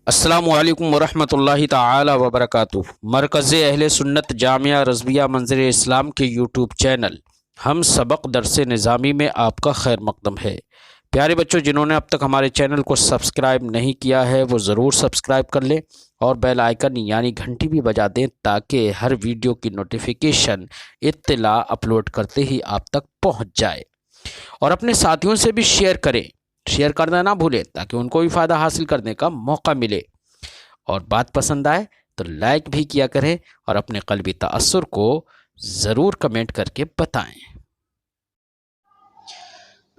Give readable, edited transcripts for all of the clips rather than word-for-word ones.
السلام علیکم ورحمۃ اللہ تعالی وبرکاتہ۔ مرکز اہل سنت جامعہ رضویہ منظر اسلام کے یوٹیوب چینل ہم سبق درس نظامی میں آپ کا خیر مقدم ہے۔ پیارے بچوں، جنہوں نے اب تک ہمارے چینل کو سبسکرائب نہیں کیا ہے وہ ضرور سبسکرائب کر لیں اور بیل آئیکن یعنی گھنٹی بھی بجا دیں تاکہ ہر ویڈیو کی نوٹیفیکیشن اطلاع اپلوڈ کرتے ہی آپ تک پہنچ جائے، اور اپنے ساتھیوں سے بھی شیئر کریں، شیئر کرنا نہ بھولیں تاکہ ان کو بھی فائدہ حاصل کرنے کا موقع ملے، اور بات پسند آئے تو لائک بھی کیا کریں اور اپنے قلبی تأثر کو ضرور کمنٹ کر کے بتائیں۔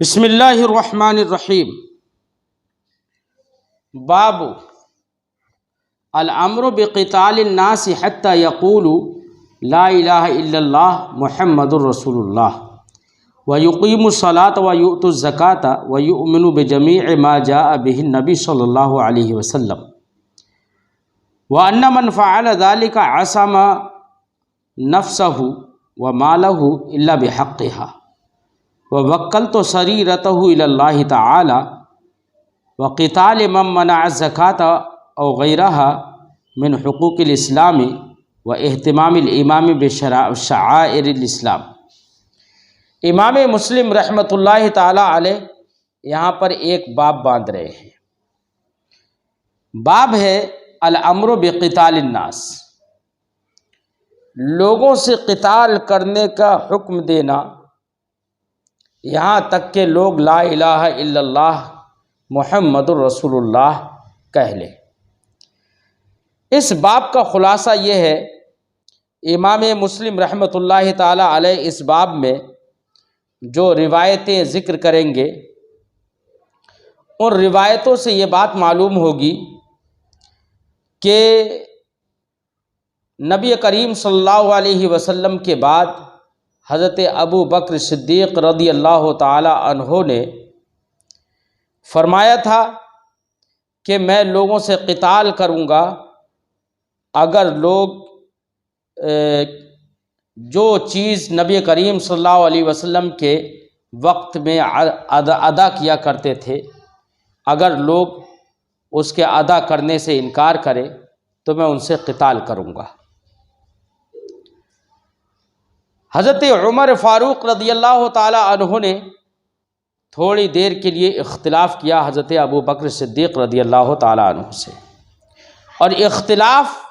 بسم اللہ الرحمن الرحیم۔ باب الامر بقتال الناس حتى يقولوا لا الہ الا اللہ محمد رسول اللہ ويقيموا الصلاة ويؤتوا الزكاة ويؤمنوا بجميع ما جاء به النبي صلى الله عليه وسلم وأن من فعل ذلك عصم نفسه وماله إلا بحقها ووكلت سريرته إلى الله تعالى وقتال من منع الزكاة أو غيرها من حقوق الإسلام واهتمام الإمام بشعائر الإسلام۔ امام مسلم رحمۃ اللہ تعالی علیہ یہاں پر ایک باب باندھ رہے ہیں۔ باب ہے الامر بقتال الناس، لوگوں سے قتال کرنے کا حکم دینا، یہاں تک کہ لوگ لا الہ الا اللہ محمد الرسول اللہ کہہ لیں۔ اس باب کا خلاصہ یہ ہے، امام مسلم رحمۃ اللہ تعالی علیہ اس باب میں جو روایتیں ذکر کریں گے ان روایتوں سے یہ بات معلوم ہوگی کہ نبی کریم صلی اللہ علیہ وسلم کے بعد حضرت ابو بکر صدیق رضی اللہ تعالی عنہ نے فرمایا تھا کہ میں لوگوں سے قتال کروں گا اگر لوگ جو چیز نبی کریم صلی اللہ علیہ وسلم کے وقت میں ادا کیا کرتے تھے، اگر لوگ اس کے ادا کرنے سے انکار کرے تو میں ان سے قتال کروں گا۔ حضرت عمر فاروق رضی اللہ تعالی عنہ نے تھوڑی دیر کے لیے اختلاف کیا حضرت ابو بکر صدیق رضی اللہ تعالی عنہ سے، اور اختلاف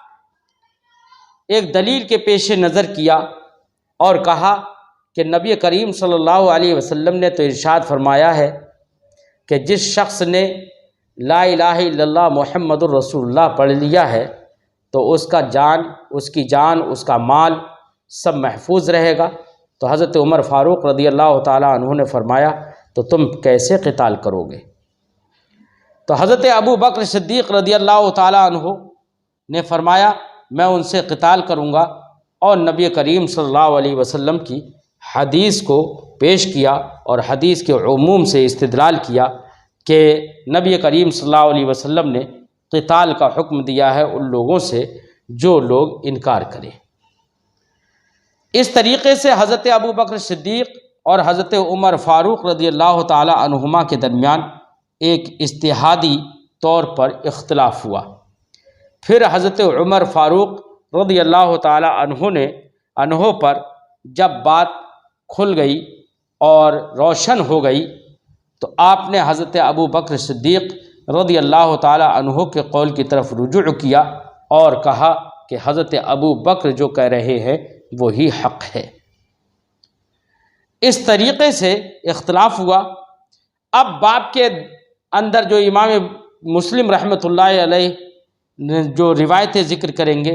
ایک دلیل کے پیش نظر کیا اور کہا کہ نبی کریم صلی اللہ علیہ وسلم نے تو ارشاد فرمایا ہے کہ جس شخص نے لا الہ الا اللہ محمد الرسول اللہ پڑھ لیا ہے تو اس کی جان، اس کا مال سب محفوظ رہے گا۔ تو حضرت عمر فاروق رضی اللہ تعالی عنہ نے فرمایا تو تم کیسے قتال کرو گے؟ تو حضرت ابو بکر صدیق رضی اللہ تعالی عنہ نے فرمایا میں ان سے قتال کروں گا، اور نبی کریم صلی اللہ علیہ وسلم کی حدیث کو پیش کیا اور حدیث کے عموم سے استدلال کیا کہ نبی کریم صلی اللہ علیہ وسلم نے قتال کا حکم دیا ہے ان لوگوں سے جو لوگ انکار کریں۔ اس طریقے سے حضرت ابو بکر صدیق اور حضرت عمر فاروق رضی اللہ تعالی عنہما کے درمیان ایک اجتہادی طور پر اختلاف ہوا۔ پھر حضرت عمر فاروق رضی اللہ تعالی عنہ پر جب بات کھل گئی اور روشن ہو گئی تو آپ نے حضرت ابو بکر صدیق رضی اللہ تعالی عنہ کے قول کی طرف رجوع کیا اور کہا کہ حضرت ابو بکر جو کہہ رہے ہیں وہی حق ہے۔ اس طریقے سے اختلاف ہوا۔ اب باب کے اندر جو امام مسلم رحمۃ اللہ علیہ جو روایتیں ذکر کریں گے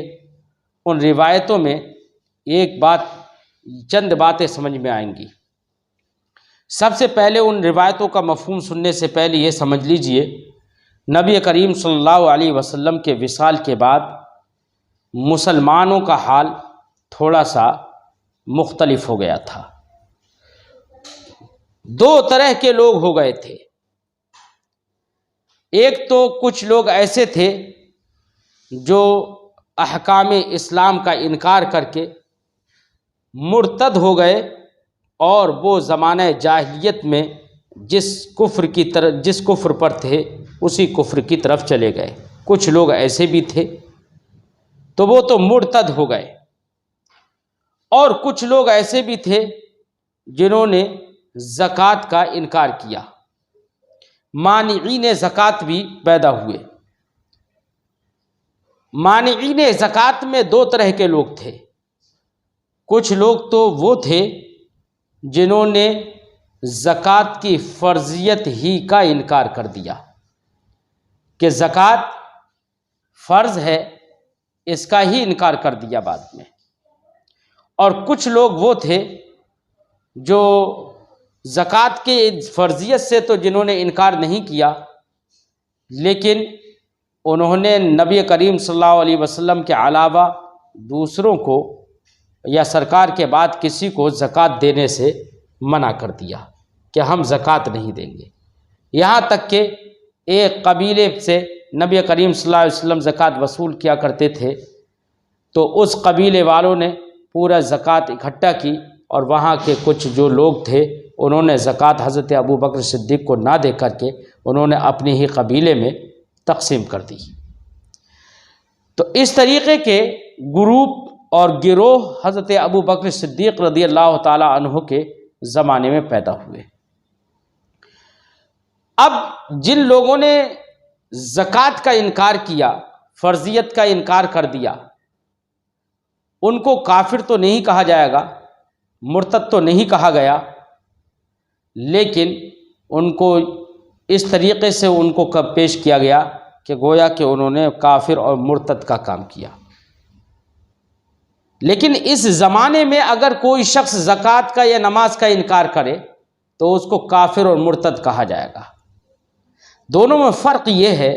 ان روایتوں میں چند باتیں سمجھ میں آئیں گی۔ سب سے پہلے ان روایتوں کا مفہوم سننے سے پہلے یہ سمجھ لیجئے نبی کریم صلی اللہ علیہ وسلم کے وصال کے بعد مسلمانوں کا حال تھوڑا سا مختلف ہو گیا تھا۔ دو طرح کے لوگ ہو گئے تھے۔ ایک تو کچھ لوگ ایسے تھے جو احکام اسلام کا انکار کر کے مرتد ہو گئے اور وہ زمانہ جاہلیت میں جس کفر پر تھے اسی کفر کی طرف چلے گئے، کچھ لوگ ایسے بھی تھے تو وہ تو مرتد ہو گئے، اور کچھ لوگ ایسے بھی تھے جنہوں نے زکوٰۃ کا انکار کیا۔ مانعین زکوٰۃ بھی پیدا ہوئے۔ مانعین زکوٰۃ میں دو طرح کے لوگ تھے۔ کچھ لوگ تو وہ تھے جنہوں نے زکوٰۃ کی فرضیت ہی کا انکار کر دیا کہ زکوٰۃ فرض ہے، اس کا ہی انکار کر دیا بعد میں۔ اور کچھ لوگ وہ تھے جو زکوٰۃ کے فرضیت سے تو جنہوں نے انکار نہیں کیا، لیکن انہوں نے نبی کریم صلی اللہ علیہ وسلم کے علاوہ دوسروں کو یا سرکار کے بعد کسی کو زکوٰۃ دینے سے منع کر دیا کہ ہم زکوٰۃ نہیں دیں گے۔ یہاں تک کہ ایک قبیلے سے نبی کریم صلی اللہ علیہ وسلم زکوٰۃ وصول کیا کرتے تھے، تو اس قبیلے والوں نے پورا زکوٰۃ اکٹھا کی، اور وہاں کے کچھ جو لوگ تھے انہوں نے زکوٰۃ حضرت ابو بکر صدیق کو نہ دے کر کے انہوں نے اپنے ہی قبیلے میں تقسیم کر دی۔ تو اس طریقے کے گروپ اور گروہ حضرت ابو بکر صدیق رضی اللہ تعالی عنہ کے زمانے میں پیدا ہوئے۔ اب جن لوگوں نے زکوٰۃ کا انکار کیا، فرضیت کا انکار کر دیا، ان کو کافر تو نہیں کہا جائے گا، مرتد تو نہیں کہا گیا، لیکن ان کو اس طریقے سے ان کو پیش کیا گیا کہ گویا کہ انہوں نے کافر اور مرتد کا کام کیا۔ لیکن اس زمانے میں اگر کوئی شخص زکوٰۃ کا یا نماز کا انکار کرے تو اس کو کافر اور مرتد کہا جائے گا۔ دونوں میں فرق یہ ہے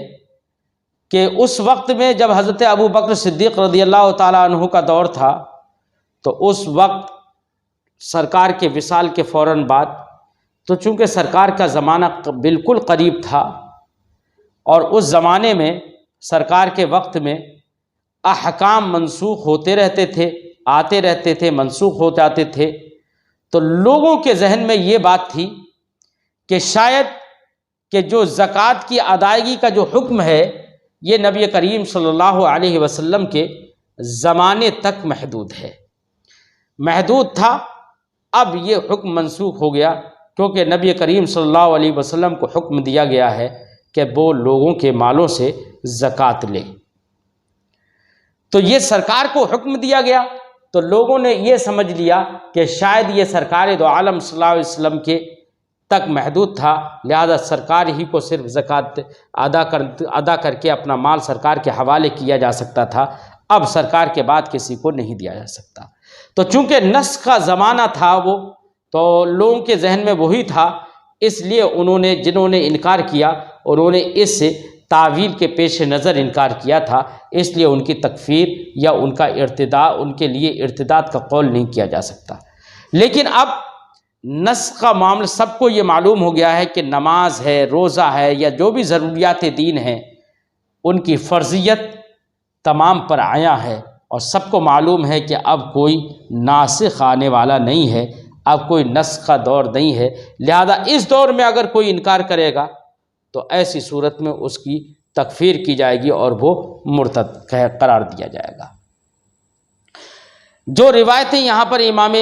کہ اس وقت میں جب حضرت ابو بکر صدیق رضی اللہ تعالیٰ عنہ کا دور تھا، تو اس وقت سرکار کے وصال کے فوراً بعد، تو چونکہ سرکار کا زمانہ بالکل قریب تھا، اور اس زمانے میں سرکار کے وقت میں احکام منسوخ ہوتے رہتے تھے، آتے رہتے تھے، منسوخ ہو جاتے تھے، تو لوگوں کے ذہن میں یہ بات تھی کہ شاید کہ جو زکوٰۃ کی ادائیگی کا جو حکم ہے یہ نبی کریم صلی اللہ علیہ وسلم کے زمانے تک محدود ہے، محدود تھا۔ اب یہ حکم منسوخ ہو گیا، کیونکہ نبی کریم صلی اللہ علیہ وسلم کو حکم دیا گیا ہے کہ وہ لوگوں کے مالوں سے زکوٰۃ لے۔ تو یہ سرکار کو حکم دیا گیا، تو لوگوں نے یہ سمجھ لیا کہ شاید یہ سرکار دو عالم صلی اللہ علیہ وسلم کے تک محدود تھا، لہذا سرکار ہی کو صرف زکوٰۃ ادا کر کے اپنا مال سرکار کے حوالے کیا جا سکتا تھا، اب سرکار کے بعد کسی کو نہیں دیا جا سکتا۔ تو چونکہ نسخ کا زمانہ تھا وہ، تو لوگوں کے ذہن میں وہی تھا، اس لیے جنہوں نے انکار کیا انہوں نے اس تعویل کے پیش نظر انکار کیا تھا، اس لیے ان کی تکفیر یا ان کا ارتداد، ان کے لیے ارتداد کا قول نہیں کیا جا سکتا۔ لیکن اب نسخ کا معاملہ سب کو یہ معلوم ہو گیا ہے کہ نماز ہے، روزہ ہے، یا جو بھی ضروریات دین ہیں، ان کی فرضیت تمام پر آیا ہے، اور سب کو معلوم ہے کہ اب کوئی ناسخ آنے والا نہیں ہے، اب کوئی نسخ کا دور نہیں ہے، لہذا اس دور میں اگر کوئی انکار کرے گا تو ایسی صورت میں اس کی تکفیر کی جائے گی اور وہ مرتد قرار دیا جائے گا۔ جو روایتیں یہاں پر امام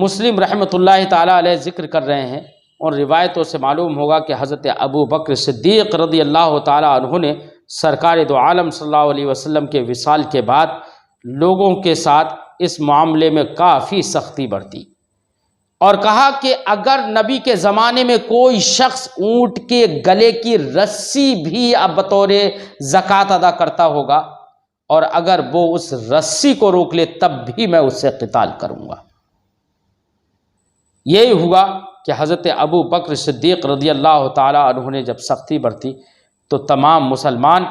مسلم رحمۃ اللہ تعالیٰ علیہ ذکر کر رہے ہیں، اور روایتوں سے معلوم ہوگا کہ حضرت ابو بکر صدیق رضی اللہ تعالیٰ عنہ نے سرکار دو عالم صلی اللہ علیہ وسلم کے وصال کے بعد لوگوں کے ساتھ اس معاملے میں کافی سختی برتی، اور کہا کہ اگر نبی کے زمانے میں کوئی شخص اونٹ کے گلے کی رسی بھی اب بطور زکوٰۃ ادا کرتا ہوگا، اور اگر وہ اس رسی کو روک لے تب بھی میں اس سے قتال کروں گا۔ یہی ہوا کہ حضرت ابو بکر صدیق رضی اللہ تعالیٰ عنہ نے جب سختی برتی تو تمام مسلمان،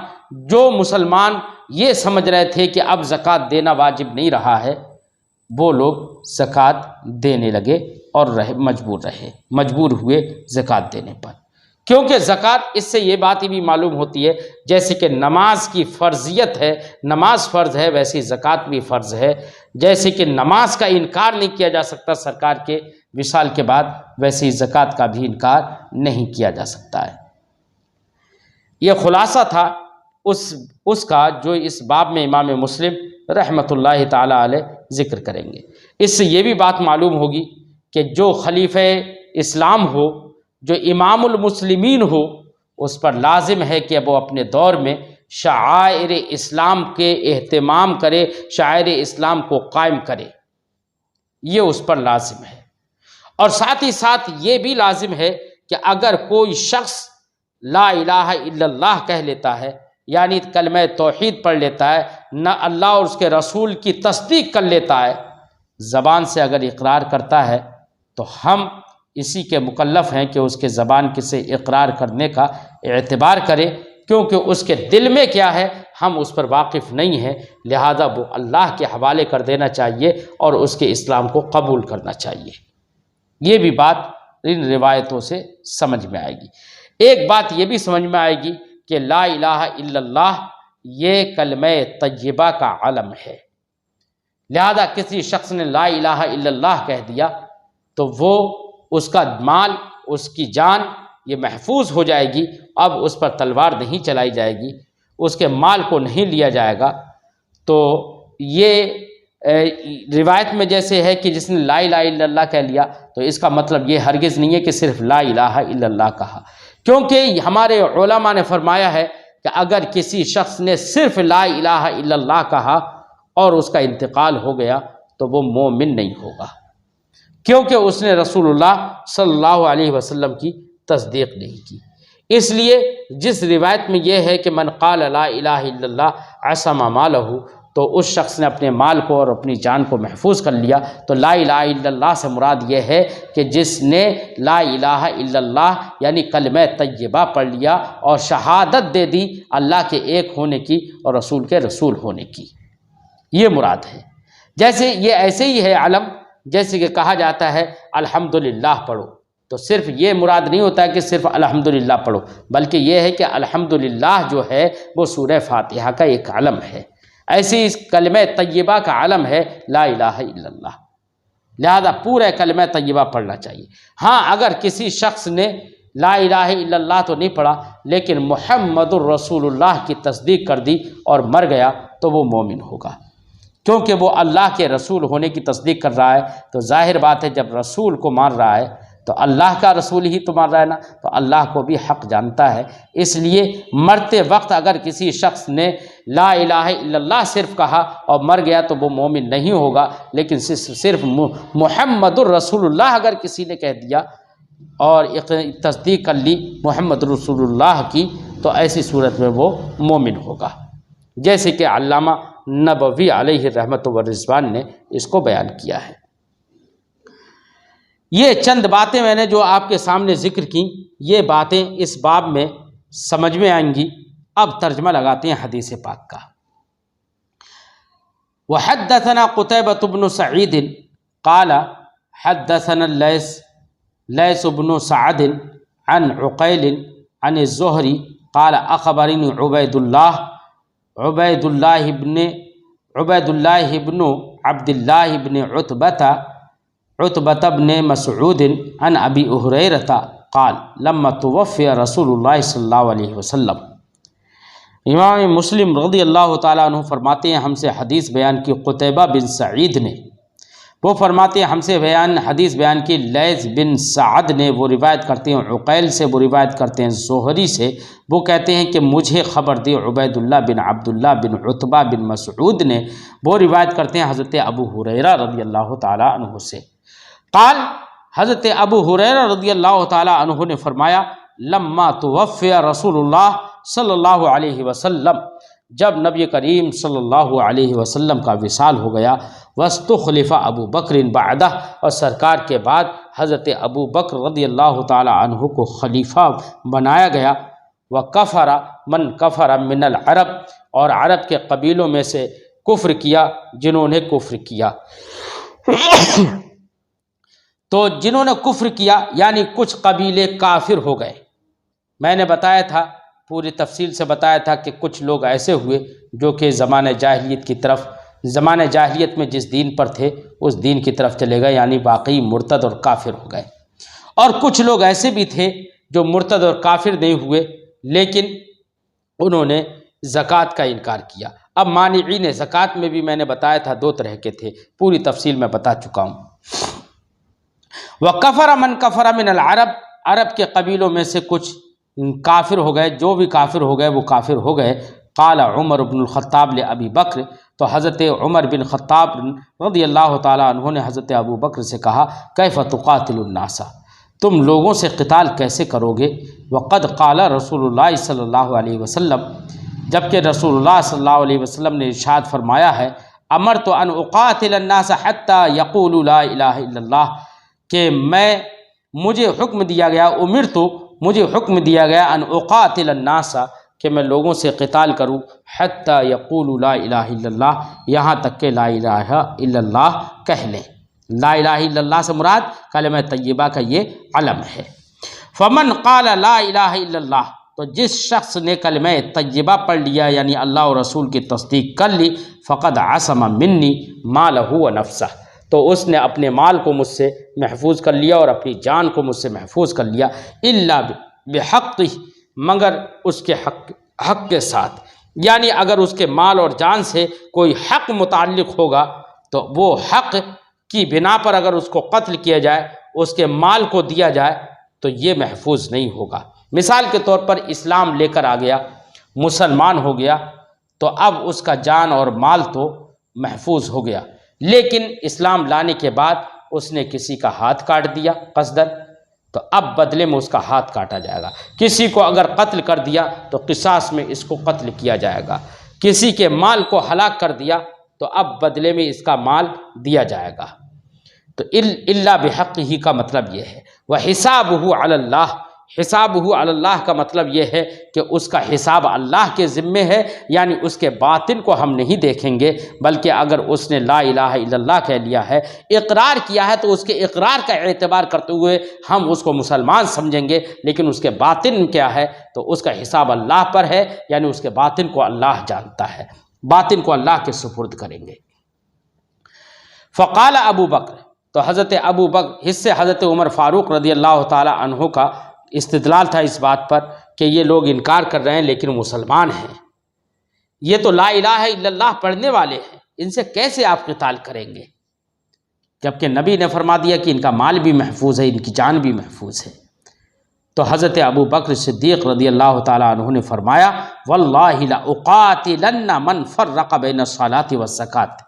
جو مسلمان یہ سمجھ رہے تھے کہ اب زکوٰۃ دینا واجب نہیں رہا ہے، وہ لوگ زکوٰۃ دینے لگے اور مجبور ہوئے زکوٰۃ دینے پر، کیونکہ زکوٰۃ اس سے یہ بات بھی معلوم ہوتی ہے جیسے کہ نماز کی فرضیت ہے، نماز فرض ہے، ویسی زکوٰۃ بھی فرض ہے، جیسے کہ نماز کا انکار نہیں کیا جا سکتا سرکار کے وصال کے بعد، ویسے ہی زکوٰۃ کا بھی انکار نہیں کیا جا سکتا ہے۔ یہ خلاصہ تھا اس کا جو اس باب میں امام مسلم رحمۃ اللہ تعالی علیہ ذکر کریں گے۔ اس سے یہ بھی بات معلوم ہوگی کہ جو خلیفہ اسلام ہو، جو امام المسلمین ہو، اس پر لازم ہے کہ وہ اپنے دور میں شعائر اسلام کے اہتمام کرے، شعائر اسلام کو قائم کرے، یہ اس پر لازم ہے۔ اور ساتھ ہی ساتھ یہ بھی لازم ہے کہ اگر کوئی شخص لا الہ الا اللہ کہہ لیتا ہے، یعنی کلمہ توحید پڑھ لیتا ہے، نہ اللہ اور اس کے رسول کی تصدیق کر لیتا ہے، زبان سے اگر اقرار کرتا ہے، تو ہم اسی کے مکلف ہیں کہ اس کے زبان سے اقرار کرنے کا اعتبار کرے، کیونکہ اس کے دل میں کیا ہے ہم اس پر واقف نہیں ہیں، لہذا وہ اللہ کے حوالے کر دینا چاہیے اور اس کے اسلام کو قبول کرنا چاہیے۔ یہ بھی بات ان روایتوں سے سمجھ میں آئے گی۔ ایک بات یہ بھی سمجھ میں آئے گی کہ لا الہ الا اللہ یہ کلمہ طیبہ کا علم ہے، لہذا کسی شخص نے لا الہ الا اللہ کہہ دیا تو وہ اس کا مال، اس کی جان یہ محفوظ ہو جائے گی، اب اس پر تلوار نہیں چلائی جائے گی، اس کے مال کو نہیں لیا جائے گا۔ تو یہ روایت میں جیسے ہے کہ جس نے لا الہ الا اللہ کہہ لیا، تو اس کا مطلب یہ ہرگز نہیں ہے کہ صرف لا الہ الا اللہ کہا، کیونکہ ہمارے علماء نے فرمایا ہے کہ اگر کسی شخص نے صرف لا الہ الا اللہ کہا اور اس کا انتقال ہو گیا تو وہ مومن نہیں ہوگا، کیونکہ اس نے رسول اللہ صلی اللہ علیہ وسلم کی تصدیق نہیں کی۔ اس لیے جس روایت میں یہ ہے کہ من قال لا الہ الا اللہ عصم مالہ، تو اس شخص نے اپنے مال کو اور اپنی جان کو محفوظ کر لیا، تو لا الہ الا اللہ سے مراد یہ ہے کہ جس نے لا الہ الا اللہ یعنی کلمہ طیبہ پڑھ لیا اور شہادت دے دی اللہ کے ایک ہونے کی اور رسول کے رسول ہونے کی، یہ مراد ہے۔ جیسے یہ ایسے ہی ہے علم، جیسے کہ کہا جاتا ہے الحمدللہ پڑھو، تو صرف یہ مراد نہیں ہوتا ہے کہ صرف الحمدللہ پڑھو، بلکہ یہ ہے کہ الحمدللہ جو ہے وہ سورہ فاتحہ کا ایک علم ہے، ایسے ہی اس کلمہ طیبہ کا علم ہے لا الہ الا اللہ، لہذا پورا کلمہ طیبہ پڑھنا چاہیے۔ ہاں اگر کسی شخص نے لا الہ الا اللہ تو نہیں پڑھا لیکن محمد الرسول اللہ کی تصدیق کر دی اور مر گیا تو وہ مومن ہوگا، کیونکہ وہ اللہ کے رسول ہونے کی تصدیق کر رہا ہے، تو ظاہر بات ہے جب رسول کو مان رہا ہے تو اللہ کا رسول ہی تو مان رہا ہے نا، تو اللہ کو بھی حق جانتا ہے۔ اس لیے مرتے وقت اگر کسی شخص نے لا الہ الا اللہ صرف کہا اور مر گیا تو وہ مومن نہیں ہوگا، لیکن صرف محمد الرسول اللہ اگر کسی نے کہہ دیا اور تصدیق کر لی محمد رسول اللہ کی، تو ایسی صورت میں وہ مومن ہوگا، جیسے کہ علامہ نبوی علیہ رحمت و رضوان نے اس کو بیان کیا ہے۔ یہ چند باتیں میں نے جو آپ کے سامنے ذکر کی، یہ باتیں اس باب میں سمجھ میں آئیں گی۔ اب ترجمہ لگاتے ہیں حدیث پاک کا۔ وحدثنا قتيبة بن سعيد قال حدثنا ليث بن سعد عن عقيل عن الزهري قال أخبرني عبيد الله بن عبد الله بن عتبة بن مسعود عن أبي هريرة قال لما توفي رسول الله صلی اللہ علیہ وسلم۔ امام مسلم رضی اللہ تعالیٰ عنہ فرماتے ہیں ہم سے حدیث بیان کی قتیبہ بن سعید نے، وہ فرماتے ہیں ہم سے حدیث بیان کی لیث بن سعد نے، وہ روایت کرتے ہیں عقیل سے، وہ روایت کرتے ہیں زہری سے، وہ کہتے ہیں کہ مجھے خبر دی عبید اللہ بن عبداللہ بن عتبہ بن مسعود نے، وہ روایت کرتے ہیں حضرت ابو ہریرہ رضی اللہ تعالیٰ عنہ سے۔ قال حضرت ابو ہریرہ رضی اللہ تعالیٰ عنہ نے فرمایا لما توفی رسول اللہ صلی اللہ علیہ وسلم، جب نبی کریم صلی اللہ علیہ وسلم کا وصال ہو گیا، واستخلف ابو بکر بعدہ، اور سرکار کے بعد حضرت ابو بکر رضی اللہ تعالی عنہ کو خلیفہ بنایا گیا، وکفر من کفر من العرب، اور عرب کے قبیلوں میں سے کفر کیا جنہوں نے کفر کیا۔ تو جنہوں نے کفر کیا یعنی کچھ قبیلے کافر ہو گئے۔ میں نے بتایا تھا، پوری تفصیل سے بتایا تھا کہ کچھ لوگ ایسے ہوئے جو کہ زمانہ جاہلیت کی طرف، زمانہ جاہلیت میں جس دین پر تھے اس دین کی طرف چلے گئے، یعنی واقعی مرتد اور کافر ہو گئے، اور کچھ لوگ ایسے بھی تھے جو مرتد اور کافر نہیں ہوئے لیکن انہوں نے زکوٰۃ کا انکار کیا۔ اب مانعین زکوٰۃ میں بھی میں نے بتایا تھا 2 طرح کے تھے، پوری تفصیل میں بتا چکا ہوں۔ وَكَفَرَ مَنْ كَفَرَ مِنَ الْعَرَبِ، عرب کے قبیلوں میں سے کچھ کافر ہو گئے، جو بھی کافر ہو گئے وہ کافر ہو گئے۔ قال عمر بن الخطاب لأبی بکر، تو حضرت عمر بن خطاب رضی اللہ تعالیٰ عنہ نے حضرت ابو بکر سے کہا کیف تقاتل الناس، تم لوگوں سے قتال کیسے کرو گے؟ وقد قال رسول اللہ صلی اللہ علیہ وسلم، جبکہ رسول اللہ صلی اللہ علیہ وسلم نے ارشاد فرمایا ہے امرت ان اقاتل الناس حتی یقولوا لا الہ الا اللہ، کہ مجھے حکم دیا گیا، مجھے حکم دیا گیا ان اقاتل الناس، کہ میں لوگوں سے قتال کروں، حتی یقولوا لا الہ الا اللہ، یہاں تک کہ لا الہ الا اللہ کہہ لیں۔ لا الہ الا اللہ سے مراد کلمہ طیبہ کا یہ علم ہے۔ فمن قال لا الہ الا اللہ، تو جس شخص نے کلمہ طیبہ پڑھ لیا یعنی اللہ اور رسول کی تصدیق کر لی، فقد عصم منی مالہ و نفسہ، تو اس نے اپنے مال کو مجھ سے محفوظ کر لیا اور اپنی جان کو مجھ سے محفوظ کر لیا، الا بحق، مگر اس کے حق کے ساتھ، یعنی اگر اس کے مال اور جان سے کوئی حق متعلق ہوگا تو وہ حق کی بنا پر اگر اس کو قتل کیا جائے، اس کے مال کو دیا جائے تو یہ محفوظ نہیں ہوگا۔ مثال کے طور پر اسلام لے کر آ گیا، مسلمان ہو گیا، تو اب اس کا جان اور مال تو محفوظ ہو گیا، لیکن اسلام لانے کے بعد اس نے کسی کا ہاتھ کاٹ دیا قصدن، تو اب بدلے میں اس کا ہاتھ کاٹا جائے گا۔ کسی کو اگر قتل کر دیا تو قصاص میں اس کو قتل کیا جائے گا۔ کسی کے مال کو ہلاک کر دیا تو اب بدلے میں اس کا مال دیا جائے گا۔ تو الا بحق ہی کا مطلب یہ ہے۔ وحسابہ علی اللہ، حسابہ علی اللہ کا مطلب یہ ہے کہ اس کا حساب اللہ کے ذمے ہے، یعنی اس کے باطن کو ہم نہیں دیکھیں گے، بلکہ اگر اس نے لا الہ الا اللہ کہہ لیا ہے، اقرار کیا ہے، تو اس کے اقرار کا اعتبار کرتے ہوئے ہم اس کو مسلمان سمجھیں گے، لیکن اس کے باطن کیا ہے تو اس کا حساب اللہ پر ہے، یعنی اس کے باطن کو اللہ جانتا ہے، باطن کو اللہ کے سپرد کریں گے۔ فقال ابو بکر، تو حضرت ابو بکر، اس سے حضرت عمر فاروق رضی اللہ تعالی عنہ کا استدلال تھا اس بات پر کہ یہ لوگ انکار کر رہے ہیں لیکن مسلمان ہیں، یہ تو لا الہ الا اللہ پڑھنے والے ہیں، ان سے کیسے آپ قتال کریں گے؟ جبکہ نبی نے فرما دیا کہ ان کا مال بھی محفوظ ہے، ان کی جان بھی محفوظ ہے۔ تو حضرت ابو بکر صدیق رضی اللہ تعالیٰ عنہ نے فرمایا واللہ لأقاتلن من فرق بین الصلاۃ والزکوٰۃ،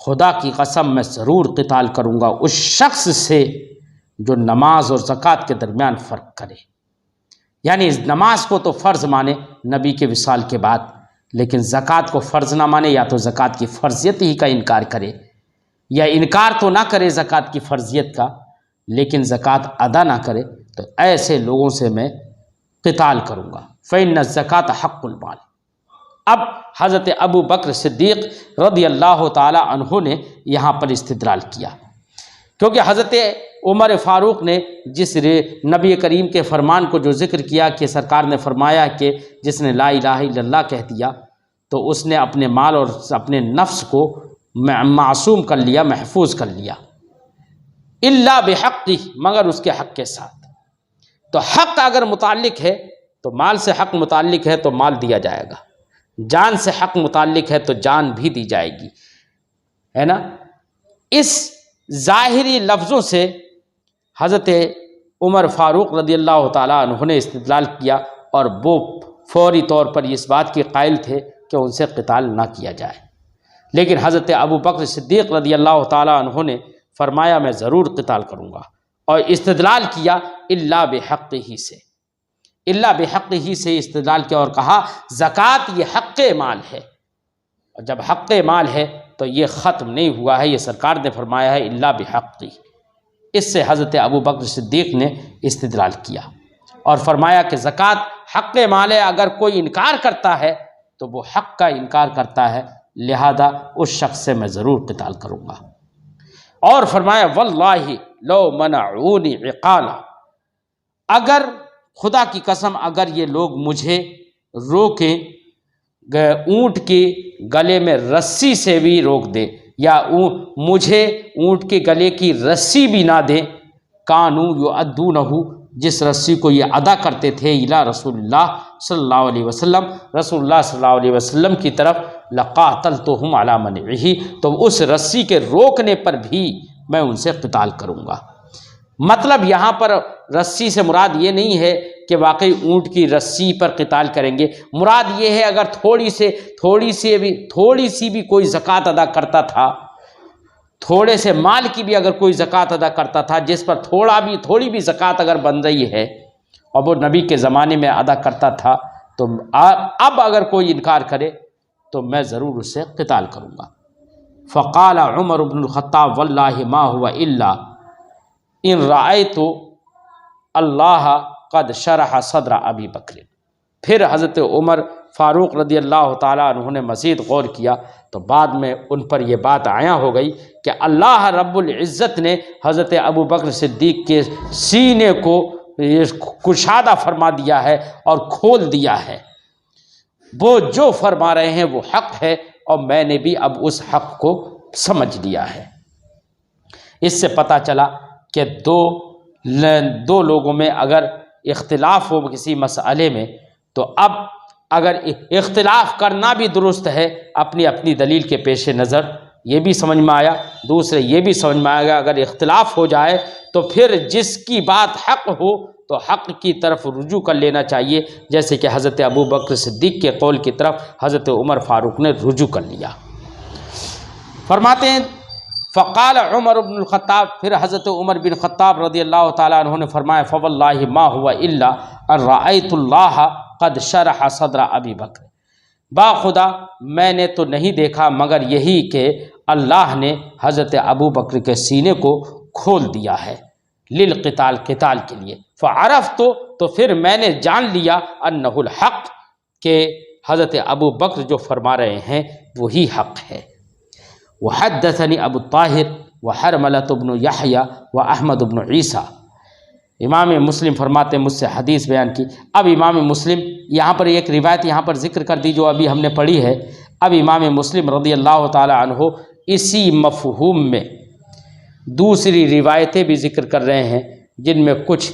خدا کی قسم میں ضرور قتال کروں گا اس شخص سے جو نماز اور زکوٰۃ کے درمیان فرق کرے، یعنی اس نماز کو تو فرض مانے نبی کے وصال کے بعد، لیکن زکوٰۃ کو فرض نہ مانے، یا تو زکوٰۃ کی فرضیت ہی کا انکار کرے، یا انکار تو نہ کرے زکوٰۃ کی فرضیت کا لیکن زکوٰۃ ادا نہ کرے، تو ایسے لوگوں سے میں قتال کروں گا۔ فإن الزکوٰۃ حق المال۔ اب حضرت ابو بکر صدیق رضی اللہ تعالی عنہ نے یہاں پر استدلال کیا، کیونکہ حضرت عمر فاروق نے جس نبی کریم کے فرمان کو جو ذکر کیا کہ سرکار نے فرمایا کہ جس نے لا الہ الا اللہ کہہ دیا تو اس نے اپنے مال اور اپنے نفس کو معصوم کر لیا، محفوظ کر لیا، الا بحق، مگر اس کے حق کے ساتھ۔ تو حق اگر متعلق ہے تو مال سے حق متعلق ہے تو مال دیا جائے گا، جان سے حق متعلق ہے تو جان بھی دی جائے گی، ہے نا۔ اس ظاہری لفظوں سے حضرت عمر فاروق رضی اللہ تعالیٰ عنہ نے استدلال کیا، اور وہ فوری طور پر اس بات کے قائل تھے کہ ان سے قتال نہ کیا جائے، لیکن حضرت ابو بکر صدیق رضی اللہ تعالیٰ عنہ نے فرمایا میں ضرور قتال کروں گا، اور استدلال کیا الا بحق ہی سے، الا بحق ہی سے استدلال کیا، اور کہا زکوٰۃ یہ حق مال ہے، اور جب حق مال ہے تو یہ ختم نہیں ہوا ہے، یہ سرکار نے فرمایا ہے الا بحق۔ اس سے حضرت ابو بکر صدیق نے استدلال کیا اور فرمایا کہ زکوٰۃ حق مال ہے، اگر کوئی انکار کرتا ہے تو وہ حق کا انکار کرتا ہے، لہذا اس شخص سے میں ضرور قتال کروں گا۔ اور فرمایا واللہ لو منعونی عقالا، اگر خدا کی قسم اگر یہ لوگ مجھے روکیں اونٹ کے گلے میں رسی سے بھی روک دیں، یا مجھے اونٹ کے گلے کی رسی بھی نہ دیں، کانو یؤدونہ، جس رسی کو یہ ادا کرتے تھے الی رسول اللہ صلی اللہ علیہ وسلم، رسول اللہ صلی اللہ علیہ وسلم کی طرف، لقاتلتہم علی منعہ، تو اس رسی کے روکنے پر بھی میں ان سے قتال کروں گا۔ مطلب یہاں پر رسی سے مراد یہ نہیں ہے کہ واقعی اونٹ کی رسی پر قتال کریں گے، مراد یہ ہے اگر تھوڑی سی بھی کوئی زکوٰۃ ادا کرتا تھا، تھوڑے سے مال کی بھی اگر کوئی زکوٰۃ ادا کرتا تھا، جس پر تھوڑی بھی زکوٰۃ اگر بن رہی ہے اور وہ نبی کے زمانے میں ادا کرتا تھا، تو اب اگر کوئی انکار کرے تو میں ضرور اس سے قتال کروں گا۔ فقال عمر بن الخطاب واللہ ما ہوا الا ان رأیت اللہ قد شرح صدر ابی بکر۔ پھر حضرت عمر فاروق رضی اللہ تعالیٰ عنہ نے مزید غور کیا تو بعد میں ان پر یہ بات عیاں ہو گئی کہ اللہ رب العزت نے حضرت ابو بکر صدیق کے سینے کو کشادہ فرما دیا ہے اور کھول دیا ہے، وہ جو فرما رہے ہیں وہ حق ہے، اور میں نے بھی اب اس حق کو سمجھ لیا ہے۔ اس سے پتہ چلا کہ دو لوگوں میں اگر اختلاف ہو کسی مسئلے میں، تو اب اگر اختلاف کرنا بھی درست ہے اپنی اپنی دلیل کے پیش نظر، یہ بھی سمجھ میں آیا، دوسرے یہ بھی سمجھ میں آئے گا اگر اختلاف ہو جائے تو پھر جس کی بات حق ہو تو حق کی طرف رجوع کر لینا چاہیے، جیسے کہ حضرت ابو بکر صدیق کے قول کی طرف حضرت عمر فاروق نے رجوع کر لیا۔ فرماتے ہیں فقال عمر بن الخطاب، پھر حضرت عمر بن خطاب رضی اللہ تعالیٰ عنہ نے فرمایا فواللہ ما ہوا الا ان رأیت اللہ قد شرح صدر ابی بکر، باخدا میں نے تو نہیں دیکھا مگر یہی کہ اللہ نے حضرت ابو بکر کے سینے کو کھول دیا ہے، للقتال، قتال کے لیے، فعرفت، تو پھر میں نے جان لیا انہ الحق، کہ حضرت ابو بکر جو فرما رہے ہیں وہی حق ہے۔ وحدثنی ابو الطاہر وحرملۃ بن یحییٰ واحمد بن عیسیٰ، امام مسلم فرماتے ہیں مجھ سے حدیث بیان کی۔ اب امام مسلم یہاں پر ایک روایت یہاں پر ذکر کر دی جو ابھی ہم نے پڑھی ہے، اب امام مسلم رضی اللہ تعالی عنہ اسی مفہوم میں دوسری روایتیں بھی ذکر کر رہے ہیں، جن میں کچھ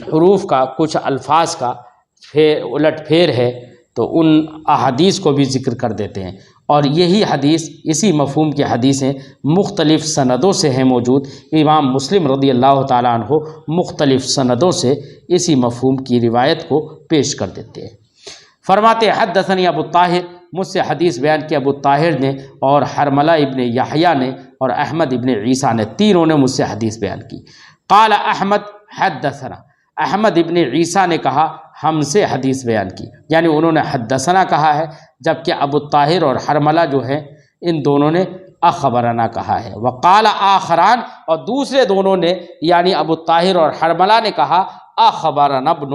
حروف کا، کچھ الفاظ کا الٹ پھیر ہے، تو ان احادیث کو بھی ذکر کر دیتے ہیں، اور یہی حدیث، اسی مفہوم کی حدیثیں مختلف سندوں سے ہیں موجود۔ امام مسلم رضی اللہ تعالیٰ عنہ مختلف سندوں سے اسی مفہوم کی روایت کو پیش کر دیتے ہیں۔ فرماتے حدثنی ابو الطاہر، مجھ سے حدیث بیان کی ابو الطاہر نے اور حرملہ ابن یحییٰ نے اور احمد ابن عیسیٰ نے، تینوں نے مجھ سے حدیث بیان کی۔ قال احمد حدثنا، احمد ابن عیسیٰ نے کہا ہم سے حدیث بیان کی، یعنی انہوں نے حدثنا کہا ہے، جبکہ ابو الطاہر اور حرملہ جو ہیں ان دونوں نے اخبرنا کہا ہے۔ وقال آخران، اور دوسرے دونوں نے یعنی ابو الطاہر اور حرملہ نے کہا اخبرنا ابن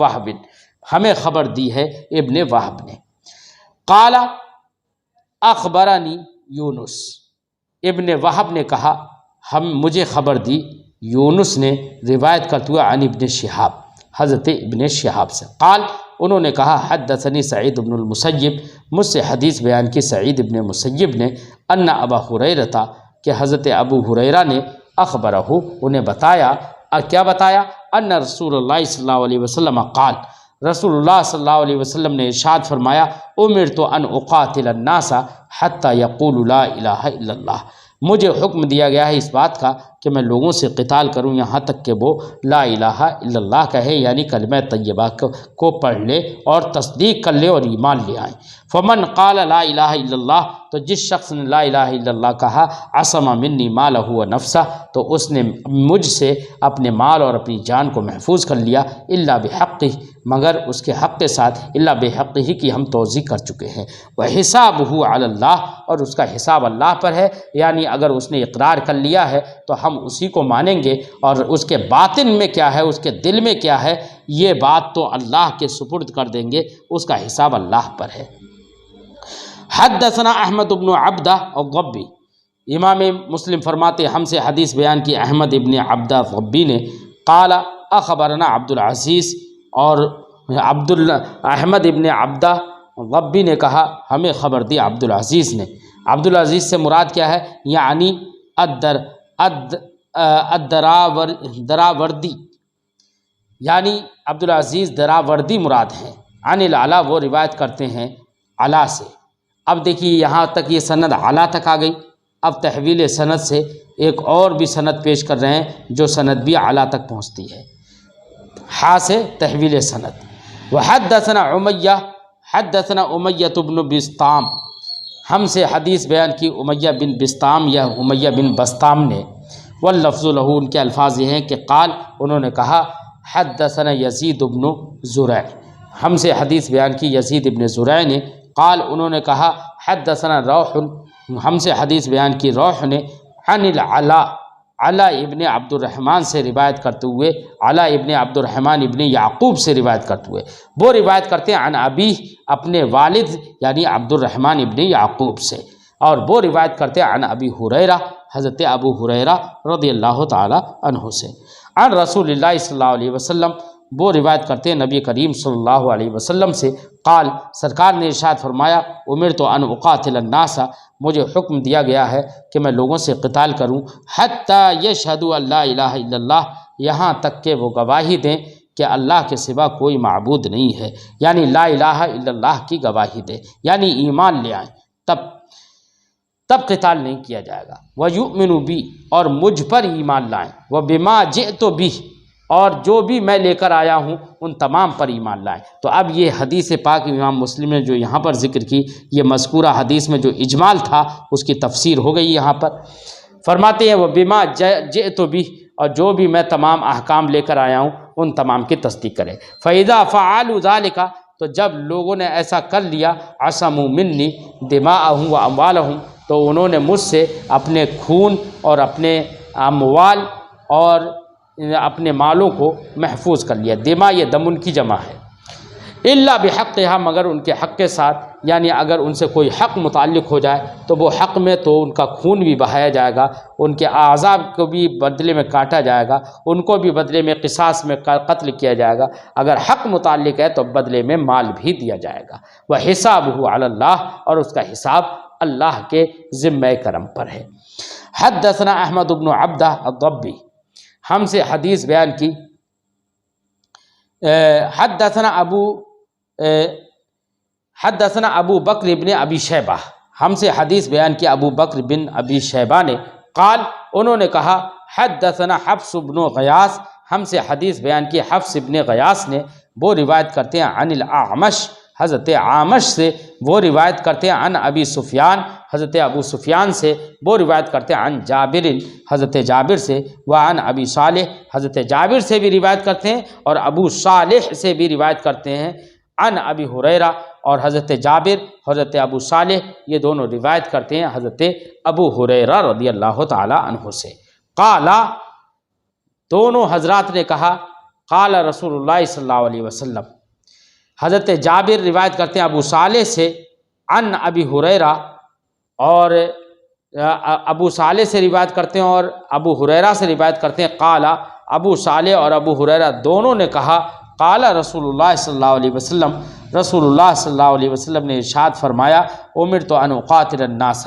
وہب، ہمیں خبر دی ہے ابن وہب نے۔ قال اخبرنی یونس، ابن وہب نے کہا مجھے خبر دی یونس نے، روایت کرتے ہوئے عن ابن شہاب، حضرت ابن شہاب سے۔ قال، انہوں نے کہا حدثنی سعید بن المسیب، مجھ سے حدیث بیان کی سعید ابن مسیب نے، ان ابا ہریرہ، کہ حضرت ابو ہریرہ نے، اخبرہ، انہیں بتایا، کیا بتایا؟ ان رسول اللہ صلی اللہ علیہ وسلم قال، رسول اللہ صلی اللہ علیہ وسلم نے ارشاد فرمایا امرت ان اقاتل الناس حتی یقولوا لا الہ الا اللہ، مجھے حکم دیا گیا ہے اس بات کا کہ میں لوگوں سے قتال کروں یہاں تک کہ وہ لا الہ الا اللہ کہے، یعنی کلمہ طیبہ کو پڑھ لے اور تصدیق کر لے اور ایمان لے آئیں۔ فمن قال لا الہ الا اللہ، تو جس شخص نے لا الہ الا اللہ کہا، عصم منی مالہ و نفسہ، تو اس نے مجھ سے اپنے مال اور اپنی جان کو محفوظ کر لیا، الا بحقہ، مگر اس کے حق کے ساتھ، الا بحقہ کی ہم توضیح کر چکے ہیں، وحسابہ علی اللہ، اور اس کا حساب اللہ پر ہے، یعنی اگر اس نے اقرار کر لیا ہے تو ہم اسی کو مانیں گے، اور اس کے باطن میں کیا ہے، اس کے دل میں کیا ہے، یہ بات تو اللہ کے سپرد کر دیں گے، اس کا حساب اللہ پر ہے۔ حدثنا احمد بن عبدہ الضبی، امام مسلم فرماتے ہم سے حدیث بیان کی احمد ابن عبدہ الضبی نے، قال اخبرنا عبد العزیز، اور احمد ابن عبدہ الضبی نے کہا ہمیں خبر دی عبد العزیز نے۔ عبد العزیز سے مراد کیا ہے؟ یعنی دراوردی، یعنی عبدالعزیز دراوردی مراد ہیں، عن العلا وہ روایت کرتے ہیں علا سے۔ اب دیکھیے یہاں تک یہ سند علا تک آ گئی، اب تحویل سند سے ایک اور بھی سند پیش کر رہے ہیں جو سند بھی علا تک پہنچتی ہے، ہا سے تحویل سند۔ وحدثنا امیہ حدثنا امیہ بن بسطام، ہم سے حدیث بیان کی امیہ بن بسطام یا امیہ بن بسطام نے، واللفظ لہو ان کے الفاظ یہ ہیں کہ قال انہوں نے کہا حدثنا یزید بن زرع، ہم سے حدیث بیان کی یزید ابن زرع نے، قال انہوں نے کہا حدثنا روح، ہم سے حدیث بیان کی روح نے، عن العلا علا ابن عبد الرحمن سے روایت کرتے ہوئے، علا ابن عبد الرحمن ابن یعقوب سے روایت کرتے ہوئے، وہ روایت کرتے ہیں عن ابی اپنے والد یعنی عبد الرحمن ابن یعقوب سے، اور وہ روایت کرتے ہیں عن ابی ہریرہ حضرت ابو ہریرہ رضی اللہ تعالی عنہ سے، عن رسول اللہ صلی اللہ علیہ وسلم وہ روایت کرتے ہیں نبی کریم صلی اللہ علیہ وسلم سے، قال سرکار نے ارشاد فرمایا امرت ان اقاتل الناس، مجھے حکم دیا گیا ہے کہ میں لوگوں سے قتال کروں، حتی یشہدوا ان لا الہ الا اللہ، یہاں تک کہ وہ گواہی دیں کہ اللہ کے سوا کوئی معبود نہیں ہے، یعنی لا الہ الا اللہ کی گواہی دیں، یعنی ایمان لے آئیں، تب قتال نہیں کیا جائے گا۔ وَيُؤْمِنُ بِي اور مجھ پر ایمان لائیں، وَبِمَا جِئْتُ بِهِ اور جو بھی میں لے کر آیا ہوں ان تمام پر ایمان لائیں۔ تو اب یہ حدیث پاک امام مسلم نے جو یہاں پر ذکر کی، یہ مذکورہ حدیث میں جو اجمال تھا اس کی تفسیر ہو گئی یہاں پر۔ فرماتے ہیں وَبِمَا جِئْتُ بِهِ اور جو بھی میں تمام احکام لے کر آیا ہوں ان تمام کی تصدیق کرے۔ فَإِذَا فَعَلُوا ذَلِكَ تو جب لوگوں نے ایسا کر لیا، عَصَمُوا مِنِّي دِمَاءَهُمْ وَأَمْوَالَهُمْ تو انہوں نے مجھ سے اپنے خون اور اپنے اموال اور اپنے مالوں کو محفوظ کر لیا۔ دماء یہ دمن کی جمع ہے، الا بحقها مگر ان کے حق کے ساتھ، یعنی اگر ان سے کوئی حق متعلق ہو جائے تو وہ حق میں تو ان کا خون بھی بہایا جائے گا، ان کے اعضاء کو بھی بدلے میں کاٹا جائے گا، ان کو بھی بدلے میں قصاص میں قتل کیا جائے گا، اگر حق متعلق ہے تو بدلے میں مال بھی دیا جائے گا۔ وحسابہ علی اللہ اور اس کا حساب اللہ کے ذمہ کرم پر ہے۔ حدثنا احمد بن عبدہ الضبی، ہم سے حدیث بیان کی حدثنا ابو بکر بن ابی شیبہ، ہم سے حدیث بیان کی ابو بکر بن ابی شیبہ نے، قال انہوں نے کہا حدثنا حفص بن غیاث، ہم سے حدیث بیان کی حفص بن غیاث نے، وہ روایت کرتے ہیں عن الاعمش حضرت عامش سے، وہ روایت کرتے ہیں عن ابی سفیان حضرت ابو سفیان سے، وہ روایت کرتے ہیں عن جابر حضرت جابر سے، وعن ابی صالح حضرت جابر سے بھی روایت کرتے ہیں اور ابو صالح سے بھی روایت کرتے ہیں، عن ابی ہریرہ اور حضرت جابر حضرت ابو صالح یہ دونوں روایت کرتے ہیں حضرت ابو ہریرہ رضی اللہ تعالی عنہ سے۔ قالا دونوں حضرات نے کہا، قال رسول اللہ صلی اللہ علیہ وسلم، حضرت جابر روایت کرتے ہیں ابو صالح سے عن ابی ہریرہ، اور ابو صالح سے روایت کرتے ہیں اور ابو ہریرہ سے روایت کرتے ہیں، قال ابو صالح اور ابو ہریرہ دونوں نے کہا، قال رسول اللہ صلی اللہ علیہ وسلم، رسول اللہ صلی اللہ علیہ وسلم نے ارشاد فرمایا امرت ان اقاتل الناس،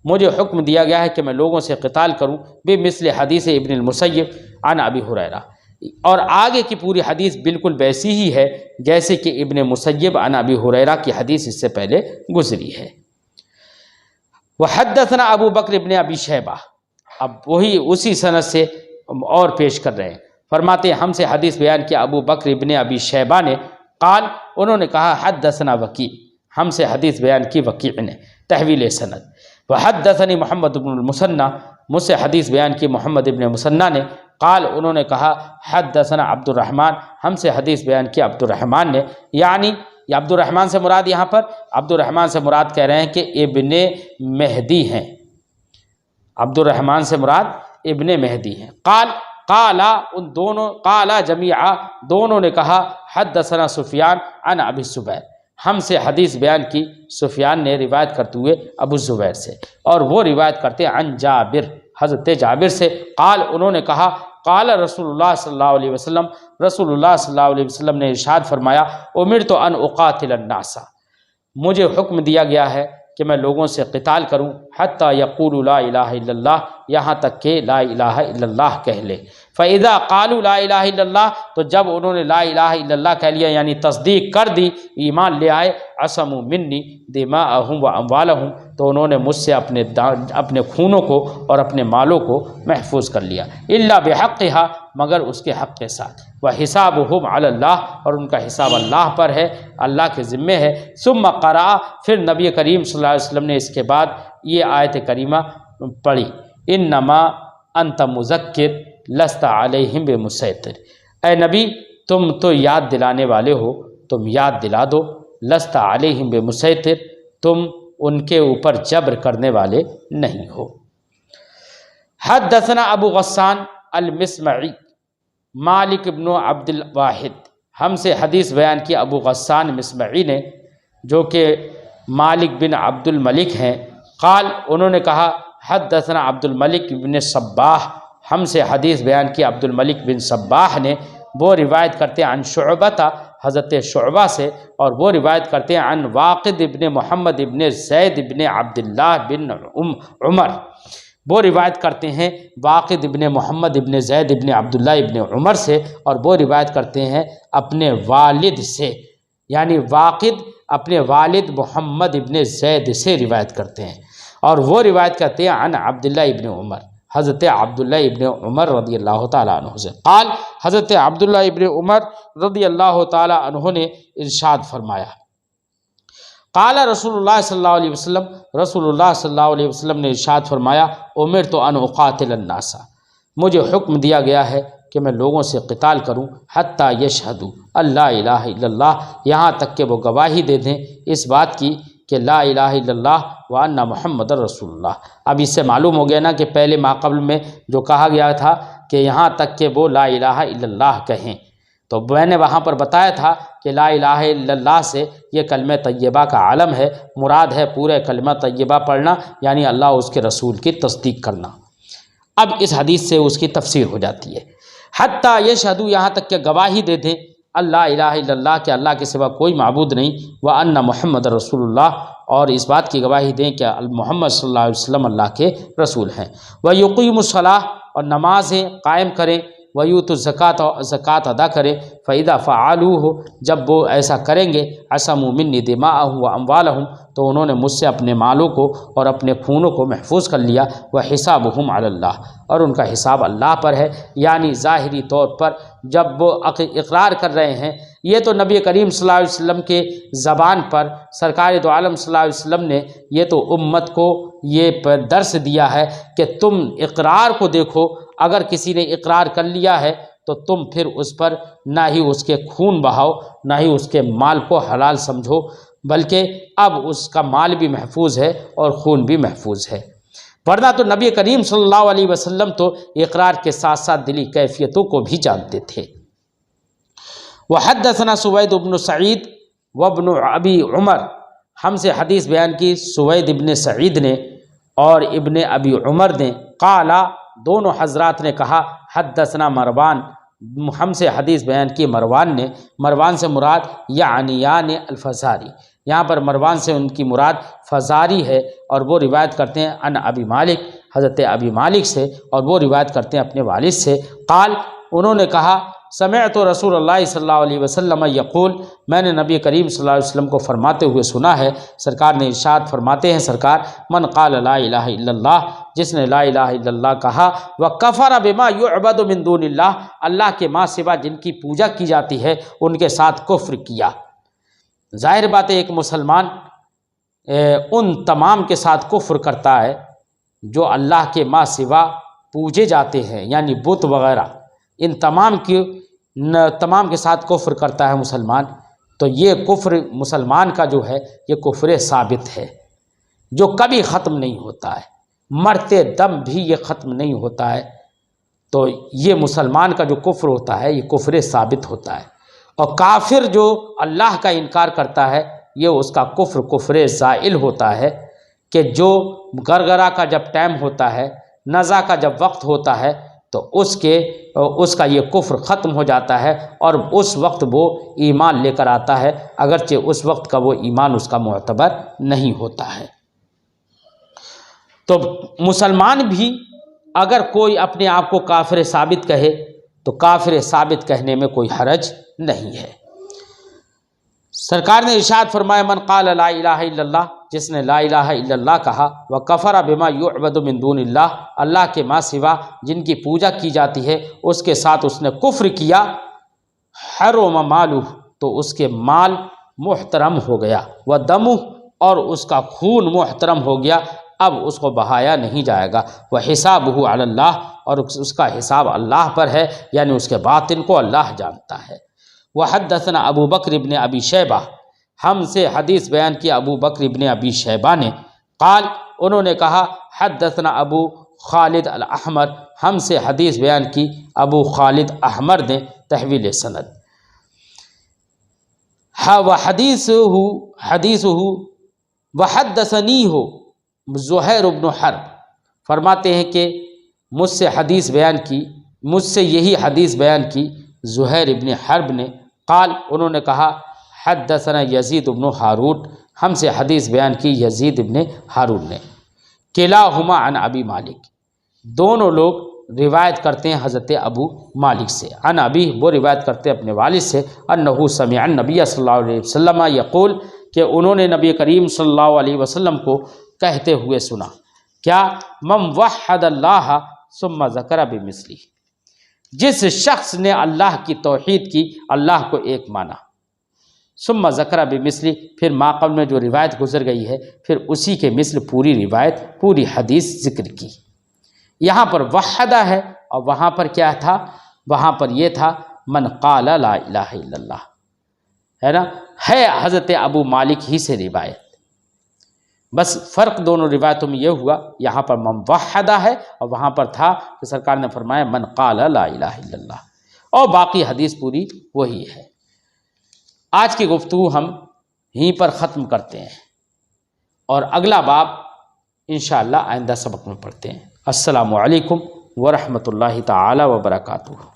مجھے حکم دیا گیا ہے کہ میں لوگوں سے قتال کروں، بمثل حدیث ابن المسیب عن ابی ہریرہ، اور آگے کی پوری حدیث بالکل ویسی ہی ہے جیسے کہ ابن مسیب عن ابی ہریرہ کی حدیث اس سے پہلے گزری ہے۔ وحدثنا ابو بکر بن ابی شیبہ، اب وہی اسی سند سے اور پیش کر رہے ہیں، فرماتے ہیں ہم سے حدیث بیان کیا ابو بکر بن ابی شیبہ نے، قال انہوں نے کہا حدثنا وکیع، ہم سے حدیث بیان کی وکیع نے، تحویل سند۔ وحدثنی محمد بن المثنى، مجھ سے حدیث بیان کی محمد بن مثنى نے، قال انہوں نے کہا حدثنا عبد الرحمن، ہم سے حدیث بیان کی عبد الرحمن نے، یعنی یہ عبد الرحمن سے مراد یہاں پر عبد الرحمن سے مراد کہہ رہے ہیں کہ ابن مہدی ہیں، عبد الرحمن سے مراد ابن مہدی ہیں۔ قال ان دونوں، قال جمیعا دونوں نے کہا حدثنا سفیان عن ابی الزبیر، ہم سے حدیث بیان کی سفیان نے روایت کرتے ہوئے ابو الزبیر سے، اور وہ روایت کرتے عن جابر حضرت جابر سے، قال انہوں نے کہا قال رسول اللہ صلی اللہ علیہ وسلم، رسول اللہ صلی اللہ علیہ وسلم نے ارشاد فرمایا امرت ان اقاتل الناس، مجھے حکم دیا گیا ہے کہ میں لوگوں سے قتال کروں، حتی یقولوا لا الہ الا اللہ، یہاں تک کہ لا الہ الا اللہ کہہ لے، فَإِذَا قَالُوا لَا إِلَٰهَ إِلَّا اللَّهُ، تو جب انہوں نے لا الہ الا اللہ کہہ لیا یعنی تصدیق کر دی، ایمان لے آئے، عَصَمُوا مِنِّي دِمَاءَهُمْ وَأَمْوَالَهُمْ، تو انہوں نے مجھ سے اپنے خونوں کو اور اپنے مالوں کو محفوظ کر لیا، إِلَّا بِحَقِّهَا، مگر اس کے حق کے ساتھ، وَحِسَابُهُمْ عَلَى اللَّهِ، اور ان کا حساب اللہ پر ہے، اللہ کے ذمے ہے۔ ثم قرأ، پھر نبی کریم صلی اللہ علیہ وسلم نے اس کے بعد یہ آیت کریمہ پڑھی، انما انت مذکر لست علیہم بمسیطر، اے نبی تم تو یاد دلانے والے ہو، تم یاد دلا دو، لست علیہم بمسیطر، تم ان کے اوپر جبر کرنے والے نہیں ہو۔ حدثنا ابو غسان المسمعی مالک بن عبد الواحد، ہم سے حدیث بیان کی ابو غسان مسمعی نے جو کہ مالک بن عبد الملک ہیں، قال انہوں نے کہا حدثنا عبد الملک بن صباح، ہم سے حدیث بیان کی عبد الملک بن صباح نے، وہ روایت کرتے ہیں عن شعبہ، حضرت شعبہ سے، اور وہ روایت کرتے ہیں عن واقد ابن محمد ابن زید ابن عبداللہ بن عمر، وہ روایت کرتے ہیں واقد ابن محمد ابن زید ابن عبداللہ ابن عمر سے، اور وہ روایت کرتے ہیں اپنے والد سے، یعنی واقد اپنے والد محمد ابن زید سے روایت کرتے ہیں، اور وہ روایت کرتے ہیں عن عبداللہ ابن عمر، حضرت عبداللہ ابن عمر رضی اللہ تعالیٰ عنہ سے، قال حضرت عبداللہ ابن عمر رضی اللہ تعالیٰ عنہ نے ارشاد فرمایا، قال رسول اللہ صلی اللہ علیہ وسلم، رسول اللہ صلی اللہ علیہ وسلم نے ارشاد فرمایا، امرت ان اقاتل الناس، مجھے حکم دیا گیا ہے کہ میں لوگوں سے قتال کروں، حتی یشہدوا اللہ الہ الا اللہ، یہاں تک کہ وہ گواہی دے دیں اس بات کی کہ لا الہ الا اللہ وان محمد رسول اللہ۔ اب اس سے معلوم ہو گیا نا کہ پہلے ماقبل میں جو کہا گیا تھا کہ یہاں تک کہ وہ لا الہ الا اللہ کہیں، تو میں نے وہاں پر بتایا تھا کہ لا الہ الا اللہ سے یہ کلمہ طیبہ کا عالم ہے، مراد ہے پورے کلمہ طیبہ پڑھنا، یعنی اللہ اس کے رسول کی تصدیق کرنا۔ اب اس حدیث سے اس کی تفسیر ہو جاتی ہے، حتیٰ یشہدوا، یہاں تک کہ گواہی دے دیں، اللہ الہ الا اللہ کہ اللہ کے سوا کوئی معبود نہیں، وان محمد رسول اللہ، اور اس بات کی گواہی دیں کہ محمد صلی اللہ علیہ وسلم اللہ کے رسول ہیں، ویقیموا الصلاۃ، اور نمازیں قائم کریں، ویؤتوا الزکوٰۃ، اور زکوٰۃ ادا کریں، فاذا فعلوہ، جب وہ ایسا کریں گے، عصموا منی دماءہم واموالہم، تو انہوں نے مجھ سے اپنے مالوں کو اور اپنے خونوں کو محفوظ کر لیا، وحسابہم علی اللہ، اور ان کا حساب اللہ پر ہے، یعنی ظاہری طور پر جب وہ اقرار کر رہے ہیں، یہ تو نبی کریم صلی اللہ علیہ وسلم کے زبان پر سرکار دو عالم صلی اللہ علیہ وسلم نے یہ تو امت کو یہ درس دیا ہے کہ تم اقرار کو دیکھو، اگر کسی نے اقرار کر لیا ہے تو تم پھر اس پر نہ ہی اس کے خون بہاؤ، نہ ہی اس کے مال کو حلال سمجھو، بلکہ اب اس کا مال بھی محفوظ ہے اور خون بھی محفوظ ہے، ورنہ تو نبی کریم صلی اللہ علیہ وسلم تو اقرار کے ساتھ ساتھ دلی کیفیتوں کو بھی جانتے تھے۔ وحدثنا سوید بن سعید وابن ابی عمر، ہم سے حدیث بیان کی سوید ابن سعید نے اور ابن ابی عمر نے، قالا، دونوں حضرات نے کہا، حدثنا مروان، ہم سے حدیث بیان کی مروان نے، مروان سے مراد یعنیان الفزاری، یہاں پر مروان سے ان کی مراد فزاری ہے، اور وہ روایت کرتے ہیں عن ابی مالک، حضرت ابی مالک سے، اور وہ روایت کرتے ہیں اپنے والد سے، قال، انہوں نے کہا، سمعت رسول اللہ صلی اللہ علیہ وسلم یقول، میں نے نبی کریم صلی اللہ علیہ وسلم کو فرماتے ہوئے سنا ہے، سرکار نے ارشاد فرماتے ہیں سرکار، من قال لا الہ الا اللہ، جس نے لا الہ الا اللہ کہا، وکفر بما یعبد من دون اللہ، اللہ کے ماں سوا جن کی پوجا کی جاتی ہے ان کے ساتھ کفر کیا۔ ظاہر بات ہے ایک مسلمان ان تمام کے ساتھ کفر کرتا ہے جو اللہ کے ماں سوا پوجے جاتے ہیں، یعنی بت وغیرہ، ان تمام کے ساتھ کفر کرتا ہے مسلمان، تو یہ کفر مسلمان کا جو ہے یہ کفر ثابت ہے، جو کبھی ختم نہیں ہوتا ہے، مرتے دم بھی یہ ختم نہیں ہوتا ہے، تو یہ مسلمان کا جو کفر ہوتا ہے یہ کفر ثابت ہوتا ہے، اور کافر جو اللہ کا انکار کرتا ہے یہ اس کا کفر زائل ہوتا ہے، کہ جو گرگرا کا جب ٹائم ہوتا ہے، نزا کا جب وقت ہوتا ہے، تو اس کا یہ کفر ختم ہو جاتا ہے، اور اس وقت وہ ایمان لے کر آتا ہے، اگرچہ اس وقت کا وہ ایمان اس کا معتبر نہیں ہوتا ہے۔ تو مسلمان بھی اگر کوئی اپنے آپ کو کافر ثابت کہے تو کافر ثابت کہنے میں کوئی حرج نہیں ہے۔ سرکار نے ارشاد فرمایا من قال لا الہ الا اللہ، جس نے لا الہ الا اللہ کہا، وکفر بما یعبد من دون اللہ، اللہ کے ماں سوا جن کی پوجا کی جاتی ہے اس کے ساتھ اس نے کفر کیا، حرم مالہ، تو اس کے مال محترم ہو گیا، ودمہ، اور اس کا خون محترم ہو گیا، اب اس کو بہایا نہیں جائے گا، وحسابہ علی اللہ، اور اس کا حساب اللہ پر ہے، یعنی اس کے باطن کو اللہ جانتا ہے۔ وحدثنا ابو بکر ابن ابی شیبہ، ہم سے حدیث بیان کی ابو بکر ابن ابی شیبہ نے، قال، انہوں نے کہا، حدثنا ابو خالد الاحمر، ہم سے حدیث بیان کی ابو خالد احمر نے، تحویل سند۔ حدیثہ وحدثنیہ زہیر بن حرب، فرماتے ہیں کہ مجھ سے حدیث بیان کی، مجھ سے یہی حدیث بیان کی زہیر ابن حرب نے، قال، انہوں نے کہا، حدثنا یزید بن ہارون، ہم سے حدیث بیان کی یزید ابن ہارون نے، کلاہما عن ابی مالک، دونوں لوگ روایت کرتے ہیں حضرت ابو مالک سے، عن ابی، وہ روایت کرتے ہیں اپنے والد سے، انہ سمع النبی صلی اللہ علیہ وسلم یقول، کہ انہوں نے نبی کریم صلی اللہ علیہ وسلم کو کہتے ہوئے سنا، کیا، من وحد اللہ ثم ذکر بمثلہ، جس شخص نے اللہ کی توحید کی، اللہ کو ایک مانا، ثم ذکر بمثلہ، پھر ماقبل میں جو روایت گزر گئی ہے پھر اسی کے مثل پوری روایت، پوری حدیث ذکر کی۔ یہاں پر وحدہ ہے اور وہاں پر کیا تھا؟ وہاں پر یہ تھا من قال لا الہ الا اللہ، ہے نا، ہے حضرت ابو مالک ہی سے روایت، بس فرق دونوں روایتوں میں یہ ہوا، یہاں پر من وحدہ ہے اور وہاں پر تھا کہ سرکار نے فرمایا من قال لا الہ الا اللہ، اور باقی حدیث پوری وہی ہے۔ آج کی گفتگو ہم یہیں پر ختم کرتے ہیں اور اگلا باب انشاءاللہ آئندہ سبق میں پڑھتے ہیں۔ السلام علیکم ورحمۃ اللہ تعالی وبرکاتہ۔